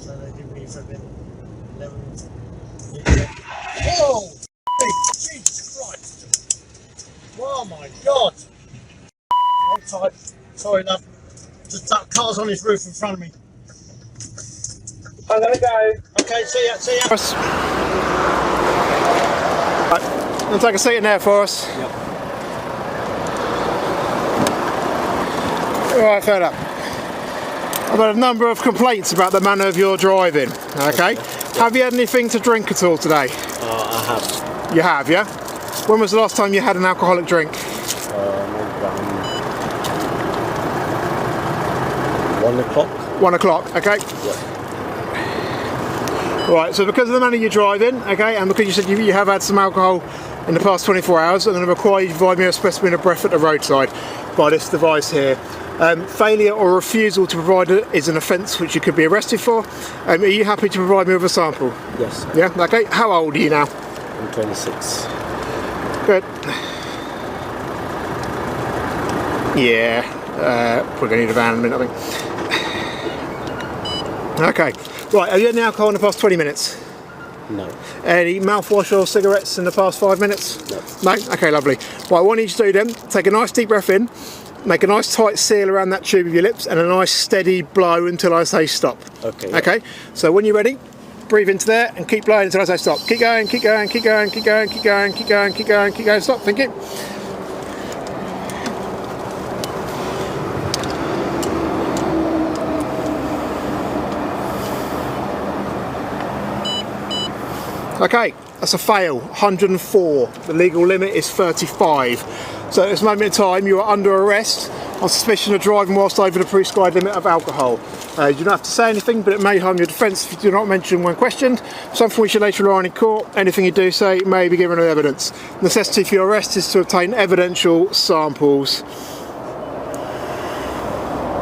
So they give me something 11. Oh! Jesus Christ! Oh my God! Hold tight. Sorry, love. Just that car's on his roof in front of me. I'm gonna go. Okay, see ya, see ya. Right, gonna take a seat in there for us. Yep. Alright, fair enough. I've had a number of complaints about the manner of your driving, okay? Have you had anything to drink at all today? I have. You have, yeah? When was the last time you had an alcoholic drink? Maybe around 1 o'clock. 1 o'clock, okay? Yeah. Right, so because of the manner you're driving, okay, and because you said you have had some alcohol in the past 24 hours, I'm going to require you to provide me a specimen of breath at the roadside by this device here. Failure or refusal to provide it is an offence which you could be arrested for. Are you happy to provide me with a sample? Yes. Yeah, okay. How old are you now? I'm 26. Good. Yeah, we're going to need a van in a minute, I think. Okay, right, have you had any alcohol in the past 20 minutes? No. Any mouthwash or cigarettes in the past 5 minutes? No. No? Okay, lovely. Right, what I need you to do then, take a nice deep breath in, make a nice tight seal around that tube of your lips, and a nice steady blow until I say stop. Okay. Okay, so when you're ready, breathe into there and keep blowing until I say stop. Keep going, keep going, keep going, keep going, keep going, keep going, keep going, keep going, stop, thank you. Okay, that's a fail, 104. The legal limit is 35. So at this moment in time, you are under arrest on suspicion of driving whilst over the prescribed limit of alcohol. You don't have to say anything, but it may harm your defence if you do not mention when questioned. Something we should later rely on in court. Anything you do say may be given as evidence. Necessity for your arrest is to obtain evidential samples.